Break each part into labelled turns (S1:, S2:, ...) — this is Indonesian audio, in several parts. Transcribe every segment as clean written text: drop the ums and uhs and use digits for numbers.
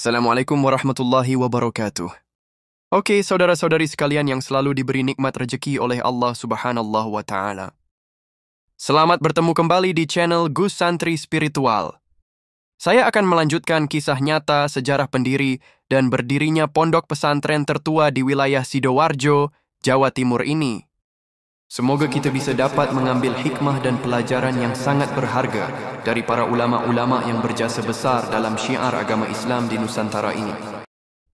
S1: Assalamualaikum warahmatullahi wabarakatuh. Oke, saudara-saudari sekalian yang selalu diberi nikmat rezeki oleh Allah Subhanahu wa Ta'ala. Selamat bertemu kembali di channel Gus Santri Spiritual. Saya akan melanjutkan kisah nyata sejarah pendiri dan berdirinya pondok pesantren tertua di wilayah Sidoarjo, Jawa Timur ini. Semoga kita bisa dapat mengambil hikmah dan pelajaran yang sangat berharga dari para ulama-ulama yang berjasa besar dalam syiar agama Islam di Nusantara ini.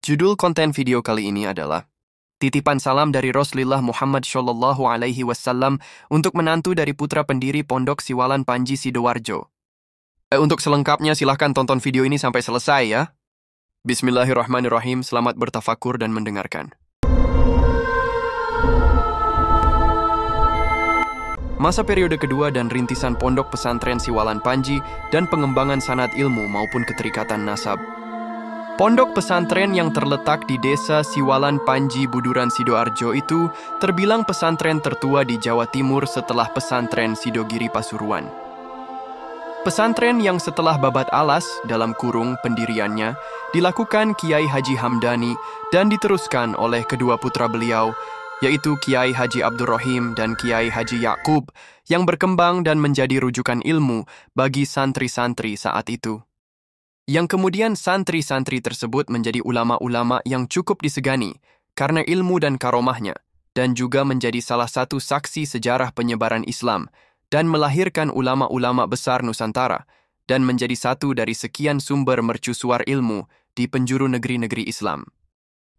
S1: Judul konten video kali ini adalah Titipan Salam dari Rasulullah Muhammad SAW untuk menantu dari putra pendiri Pondok Siwalan Panji Sidoarjo. Untuk selengkapnya silahkan tonton video ini sampai selesai ya. Bismillahirrahmanirrahim, selamat bertafakur dan mendengarkan. Masa periode kedua dan rintisan pondok pesantren Siwalan Panji dan pengembangan sanad ilmu maupun keterikatan nasab. Pondok pesantren yang terletak di desa Siwalan Panji, Buduran, Sidoarjo itu terbilang pesantren tertua di Jawa Timur setelah pesantren Sidogiri Pasuruan. Pesantren yang setelah babat alas dalam kurung pendiriannya dilakukan Kiai Haji Hamdani dan diteruskan oleh kedua putra beliau, yaitu Kiai Haji Abdurrahim dan Kiai Haji Yakub, yang berkembang dan menjadi rujukan ilmu bagi santri-santri saat itu. Yang kemudian santri-santri tersebut menjadi ulama-ulama yang cukup disegani karena ilmu dan karomahnya, dan juga menjadi salah satu saksi sejarah penyebaran Islam, dan melahirkan ulama-ulama besar Nusantara, dan menjadi satu dari sekian sumber mercusuar ilmu di penjuru negeri-negeri Islam.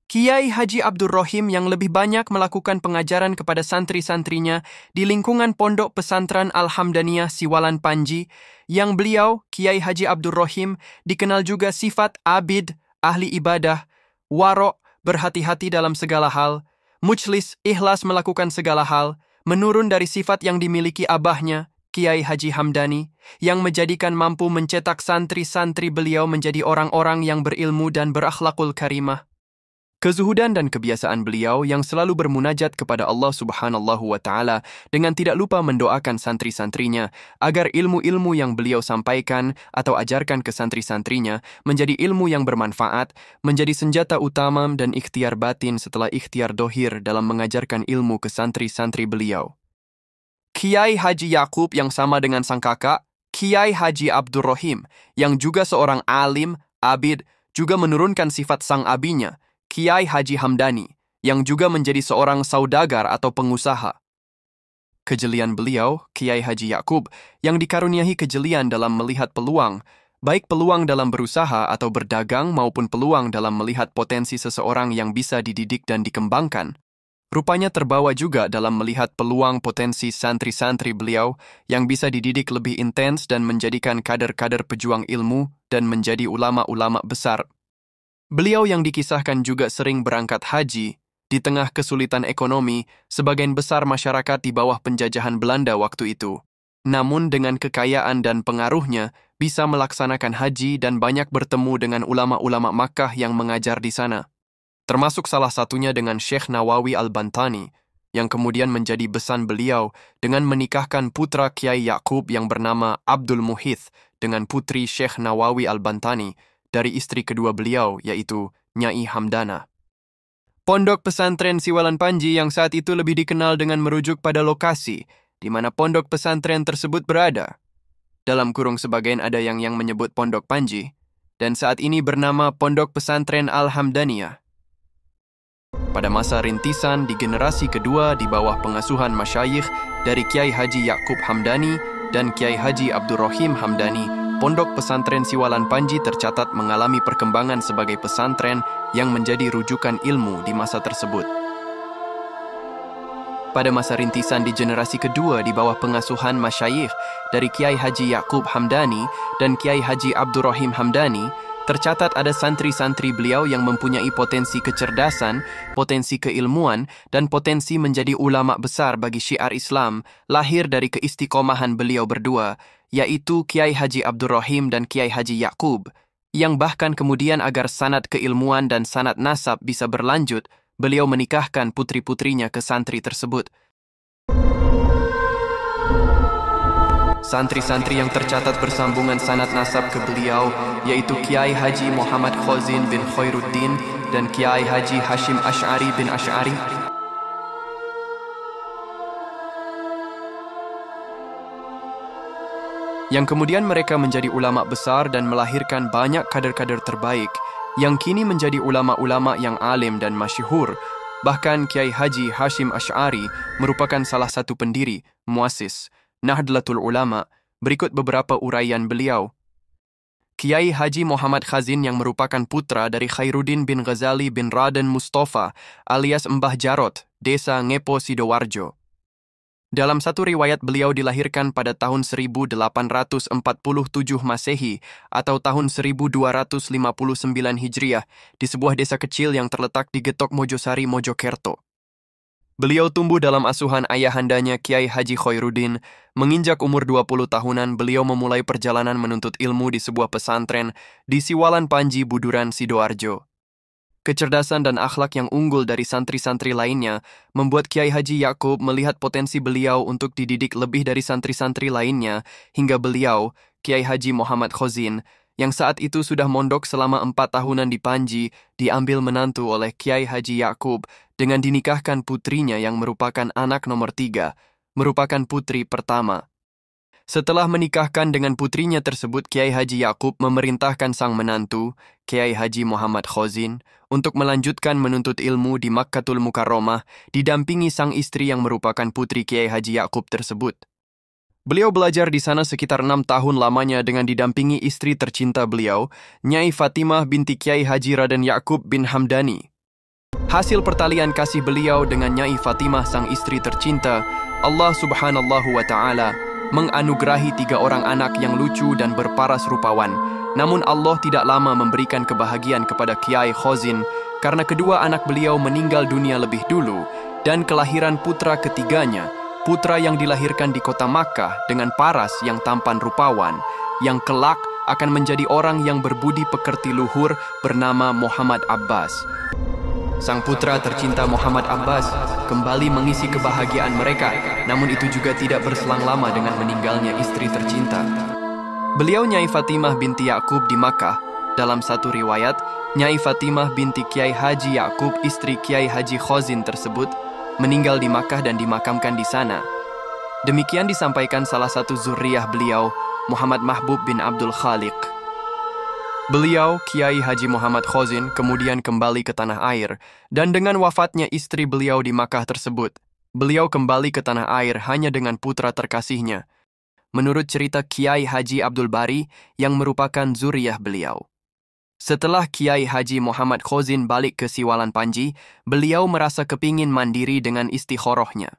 S1: Kiai Haji Abdurrahim yang lebih banyak melakukan pengajaran kepada santri-santrinya di lingkungan pondok pesantren Al-Hamdaniyah Siwalan Panji, yang beliau, Kiai Haji Abdurrahim, dikenal juga sifat abid, ahli ibadah, warok, berhati-hati dalam segala hal, mujlis, ikhlas melakukan segala hal, menurun dari sifat yang dimiliki abahnya, Kiai Haji Hamdani, yang menjadikan mampu mencetak santri-santri beliau menjadi orang-orang yang berilmu dan berakhlakul karimah. Kezuhudan dan kebiasaan beliau yang selalu bermunajat kepada Allah Subhanahu wa Ta'ala dengan tidak lupa mendoakan santri-santrinya agar ilmu-ilmu yang beliau sampaikan atau ajarkan ke santri-santrinya menjadi ilmu yang bermanfaat, menjadi senjata utama dan ikhtiar batin setelah ikhtiar dohir dalam mengajarkan ilmu ke santri-santri beliau. Kiai Haji Yakub yang sama dengan sang kakak, Kiai Haji Abdurrahim, yang juga seorang alim, abid, juga menurunkan sifat sang abinya, Kiai Haji Hamdani, yang juga menjadi seorang saudagar atau pengusaha. Kejelian beliau, Kiai Haji Yakub, yang dikaruniai kejelian dalam melihat peluang, baik peluang dalam berusaha atau berdagang maupun peluang dalam melihat potensi seseorang yang bisa dididik dan dikembangkan, rupanya terbawa juga dalam melihat peluang potensi santri-santri beliau yang bisa dididik lebih intens dan menjadikan kader-kader pejuang ilmu dan menjadi ulama-ulama besar. Beliau yang dikisahkan juga sering berangkat haji di tengah kesulitan ekonomi sebagian besar masyarakat di bawah penjajahan Belanda waktu itu. Namun dengan kekayaan dan pengaruhnya bisa melaksanakan haji dan banyak bertemu dengan ulama-ulama Makkah yang mengajar di sana. Termasuk salah satunya dengan Syekh Nawawi Al-Bantani, yang kemudian menjadi besan beliau dengan menikahkan putra Kiai Yakub yang bernama Abdul Muhith dengan putri Syekh Nawawi Al-Bantani dari istri kedua beliau, yaitu Nyai Hamdana. Pondok pesantren Siwalan Panji yang saat itu lebih dikenal dengan merujuk pada lokasi di mana pondok pesantren tersebut berada. Dalam kurung sebagian ada yang menyebut Pondok Panji, dan saat ini bernama Pondok Pesantren Al-Hamdaniyah. Pada masa rintisan di generasi kedua di bawah pengasuhan masyayikh dari Kiai Haji Yakub Hamdani dan Kiai Haji Abdurrahim Hamdani, Pondok Pesantren Siwalan Panji tercatat mengalami perkembangan sebagai pesantren yang menjadi rujukan ilmu di masa tersebut. Pada masa rintisan di generasi kedua di bawah pengasuhan masyayikh dari Kiai Haji Yakub Hamdani dan Kiai Haji Abdurrahim Hamdani, tercatat ada santri-santri beliau yang mempunyai potensi kecerdasan, potensi keilmuan, dan potensi menjadi ulama besar bagi syiar Islam, lahir dari keistiqomahan beliau berdua, yaitu Kiai Haji Abdurrahim dan Kiai Haji Yakub, yang bahkan kemudian agar sanad keilmuan dan sanad nasab bisa berlanjut, beliau menikahkan putri-putrinya ke santri tersebut. Santri-santri yang tercatat bersambungan sanad nasab ke beliau yaitu Kiai Haji Muhammad Khozin bin Khairuddin dan Kiai Haji Hashim Asy'ari bin Asy'ari. Yang kemudian mereka menjadi ulama besar dan melahirkan banyak kader-kader terbaik yang kini menjadi ulama-ulama yang alim dan masyhur. Bahkan Kiai Haji Hashim Asy'ari merupakan salah satu pendiri, muassis Nahdlatul Ulama. Berikut beberapa uraian beliau. Kiai Haji Muhammad Khazin yang merupakan putra dari Khairuddin bin Ghazali bin Raden Mustafa alias Mbah Jarot, desa Ngepo Sidoarjo. Dalam satu riwayat beliau dilahirkan pada tahun 1847 Masehi atau tahun 1259 Hijriah di sebuah desa kecil yang terletak di Getok Mojosari, Mojokerto. Beliau tumbuh dalam asuhan ayahandanya Kiai Haji Khairuddin. Menginjak umur 20 tahunan, beliau memulai perjalanan menuntut ilmu di sebuah pesantren di Siwalan Panji, Buduran, Sidoarjo. Kecerdasan dan akhlak yang unggul dari santri-santri lainnya membuat Kiai Haji Yakub melihat potensi beliau untuk dididik lebih dari santri-santri lainnya, hingga beliau, Kiai Haji Muhammad Khozin, yang saat itu sudah mondok selama 4 tahunan di Panji, diambil menantu oleh Kiai Haji Yakub dengan dinikahkan putrinya yang merupakan anak nomor 3, merupakan putri pertama. Setelah menikahkan dengan putrinya tersebut, Kiai Haji Yakub memerintahkan sang menantu, Kiai Haji Muhammad Khozin, untuk melanjutkan menuntut ilmu di Makkatul Mukarramah, didampingi sang istri yang merupakan putri Kiai Haji Yakub tersebut. Beliau belajar di sana sekitar 6 tahun lamanya dengan didampingi istri tercinta beliau, Nyai Fatimah binti Kiai Haji Raden Yakub bin Hamdani. Hasil pertalian kasih beliau dengan Nyai Fatimah sang istri tercinta, Allah Subhanahu wa Ta'ala menganugerahi 3 orang anak yang lucu dan berparas rupawan. Namun Allah tidak lama memberikan kebahagiaan kepada Kiai Khozin karena kedua anak beliau meninggal dunia lebih dulu dan kelahiran putra ketiganya, putra yang dilahirkan di kota Makkah dengan paras yang tampan rupawan, yang kelak akan menjadi orang yang berbudi pekerti luhur bernama Muhammad Abbas. Sang putra tercinta Muhammad Abbas kembali mengisi kebahagiaan mereka, namun itu juga tidak berselang lama dengan meninggalnya istri tercinta. Beliau Nyai Fatimah binti Yakub di Makkah. Dalam satu riwayat, Nyai Fatimah binti Kiai Haji Yakub, istri Kiai Haji Khozin tersebut, meninggal di Makkah dan dimakamkan di sana. Demikian disampaikan salah satu zuriyah beliau, Muhammad Mahbub bin Abdul Khaliq. Beliau, Kiai Haji Muhammad Khozin, kemudian kembali ke tanah air, dan dengan wafatnya istri beliau di Makkah tersebut, beliau kembali ke tanah air hanya dengan putra terkasihnya. Menurut cerita Kiai Haji Abdul Bari yang merupakan zuriyah beliau. Setelah Kiai Haji Muhammad Khozin balik ke Siwalan Panji, beliau merasa kepingin mandiri dengan istikharahnya.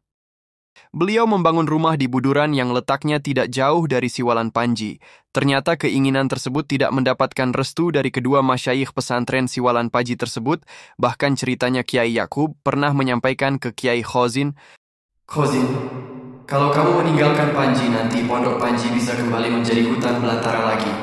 S1: Beliau membangun rumah di Buduran yang letaknya tidak jauh dari Siwalan Panji. Ternyata keinginan tersebut tidak mendapatkan restu dari kedua masyayikh pesantren Siwalan Panji tersebut. Bahkan ceritanya Kiai Yakub pernah menyampaikan ke Kiai Khozin, "Khozin, kalau kamu meninggalkan Panji, nanti pondok Panji bisa kembali menjadi hutan belantara lagi."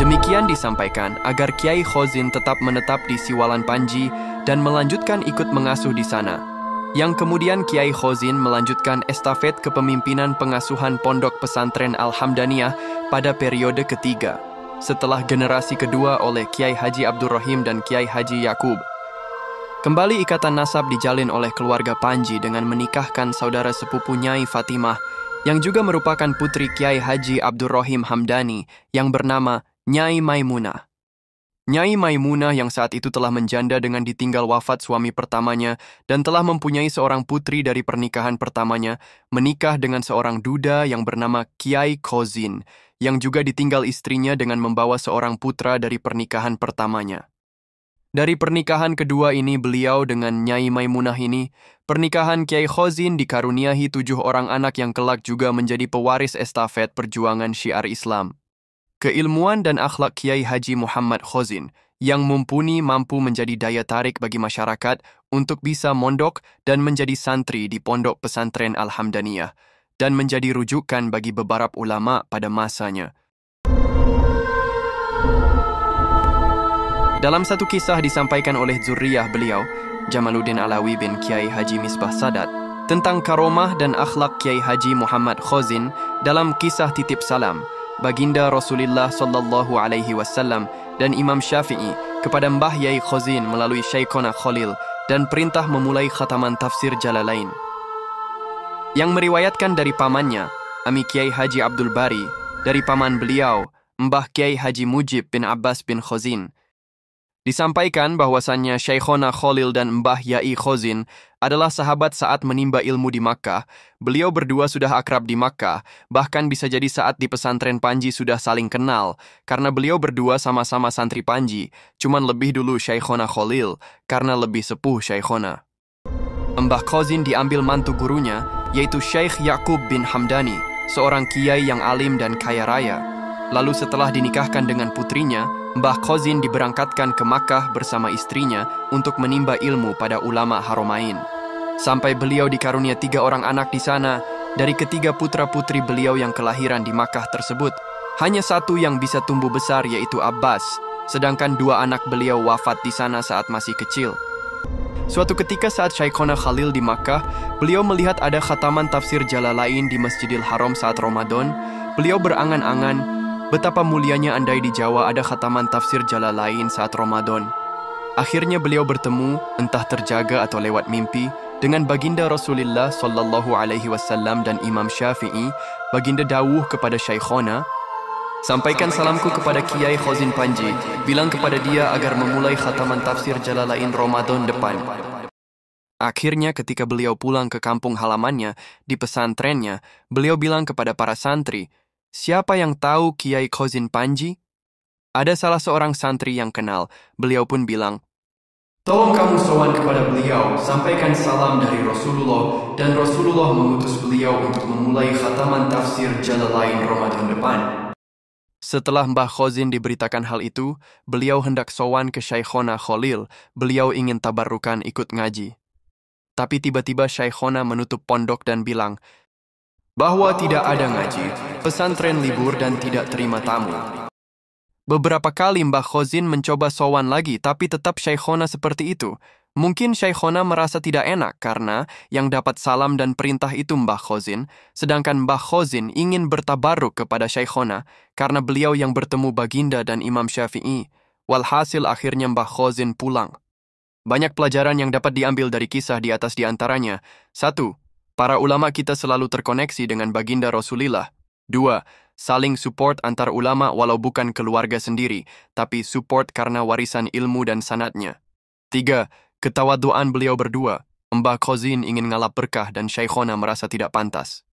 S1: Demikian disampaikan agar Kiai Khozin tetap menetap di Siwalan Panji dan melanjutkan ikut mengasuh di sana. Yang kemudian Kiai Khozin melanjutkan estafet kepemimpinan pengasuhan pondok pesantren Al-Hamdaniyah pada periode ketiga, setelah generasi kedua oleh Kiai Haji Abdurrahim dan Kiai Haji Yakub. Kembali ikatan nasab dijalin oleh keluarga Panji dengan menikahkan saudara sepupu Nyai Fatimah, yang juga merupakan putri Kiai Haji Abdurrahim Hamdani yang bernama Nyai Maimunah. Nyai Maimunah yang saat itu telah menjanda dengan ditinggal wafat suami pertamanya dan telah mempunyai seorang putri dari pernikahan pertamanya, menikah dengan seorang duda yang bernama Kiai Khozin, yang juga ditinggal istrinya dengan membawa seorang putra dari pernikahan pertamanya. Dari pernikahan kedua ini beliau dengan Nyai Maimunah ini, pernikahan Kiai Khozin dikaruniahi 7 orang anak yang kelak juga menjadi pewaris estafet perjuangan syiar Islam. Keilmuan dan akhlak Kiai Haji Muhammad Khozin yang mumpuni mampu menjadi daya tarik bagi masyarakat untuk bisa mondok dan menjadi santri di pondok pesantren Al-Hamdaniyah dan menjadi rujukan bagi beberapa ulama pada masanya. Dalam satu kisah disampaikan oleh zuriyah beliau, Jamaluddin Alawi bin Kiai Haji Misbah Sadat, tentang karomah dan akhlak Kiai Haji Muhammad Khozin dalam kisah titip salam baginda Rasulullah sallallahu alaihi wasallam dan Imam Syafi'i kepada Mbah Yai Khozin melalui Syekhona Khalil dan perintah memulai khataman tafsir Jalalain. Yang meriwayatkan dari pamannya, Ami Kiai Haji Abdul Bari, dari paman beliau, Mbah Kiai Haji Mujib bin Abbas bin Khozin. Disampaikan bahwasannya Syekhona Khalil dan Mbah Yai Khozin adalah sahabat saat menimba ilmu di Makkah. Beliau berdua sudah akrab di Makkah, bahkan bisa jadi saat di pesantren Panji sudah saling kenal, karena beliau berdua sama-sama santri Panji, cuman lebih dulu Syekhona Khalil, karena lebih sepuh Syekhona. Mbah Khozin diambil mantu gurunya, yaitu Syekh Yaqub bin Hamdani, seorang kiai yang alim dan kaya raya. Lalu setelah dinikahkan dengan putrinya, Mbah Khozin diberangkatkan ke Makkah bersama istrinya untuk menimba ilmu pada ulama Haromain. Sampai beliau dikarunia 3 orang anak di sana, dari ketiga putra-putri beliau yang kelahiran di Makkah tersebut, hanya satu yang bisa tumbuh besar yaitu Abbas, sedangkan 2 anak beliau wafat di sana saat masih kecil. Suatu ketika saat Syekhona Khalil di Makkah, beliau melihat ada khataman tafsir Jalalain di Masjidil Haram saat Ramadan. Beliau berangan-angan, betapa mulianya andai di Jawa ada khataman tafsir Jalalain saat Ramadan. Akhirnya beliau bertemu, entah terjaga atau lewat mimpi, dengan baginda Rasulullah sallallahu alaihi wasallam dan Imam Syafi'i. Baginda dawuh kepada Syekhona, "Sampaikan salamku kepada Kiai Khozin Panji, bilang kepada dia agar memulai khataman tafsir Jalalain Ramadan depan." Akhirnya ketika beliau pulang ke kampung halamannya, di pesantrennya, beliau bilang kepada para santri, "Siapa yang tahu Kiai Khozin Panji?" Ada salah seorang santri yang kenal, beliau pun bilang, "Tolong kamu sowan kepada beliau, sampaikan salam dari Rasulullah, dan Rasulullah mengutus beliau untuk memulai khataman tafsir Jalalain Ramadan depan." Setelah Mbah Khozin diberitakan hal itu, beliau hendak sowan ke Syekhona Khalil, beliau ingin tabarrukan ikut ngaji. Tapi tiba-tiba Syekhona menutup pondok dan bilang, bahwa tidak ada ngaji, pesantren libur dan tidak terima tamu. Beberapa kali Mbah Khozin mencoba sowan lagi, tapi tetap Syekhona seperti itu. Mungkin Syekhona merasa tidak enak karena yang dapat salam dan perintah itu Mbah Khozin, sedangkan Mbah Khozin ingin bertabaruk kepada Syekhona karena beliau yang bertemu baginda dan Imam Syafi'i. Walhasil akhirnya Mbah Khozin pulang. Banyak pelajaran yang dapat diambil dari kisah di atas diantaranya. 1. Para ulama kita selalu terkoneksi dengan baginda Rasulullah. 2. Saling support antar ulama walau bukan keluarga sendiri, tapi support karena warisan ilmu dan sanadnya. 3. Ketawaduan beliau berdua. Mbah Khozin ingin ngalap berkah dan Syekhona merasa tidak pantas.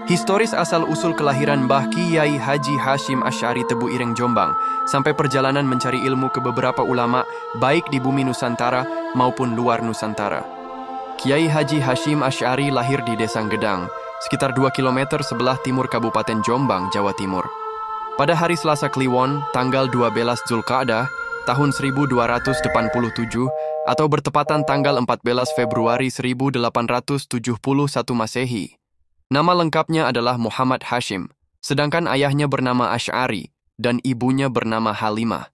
S1: Historis asal-usul kelahiran Mbah Kiai Haji Hashim Asy'ari Tebu Ireng Jombang, sampai perjalanan mencari ilmu ke beberapa ulama, baik di bumi Nusantara maupun luar Nusantara. Kiai Haji Hashim Asy'ari lahir di Desa Gedang, sekitar 2 km sebelah timur Kabupaten Jombang, Jawa Timur. Pada hari Selasa Kliwon, tanggal 12 Zulqa'dah, tahun 1287, atau bertepatan tanggal 14 Februari 1871 Masehi. Nama lengkapnya adalah Muhammad Hashim, sedangkan ayahnya bernama Asy'ari dan ibunya bernama Halimah.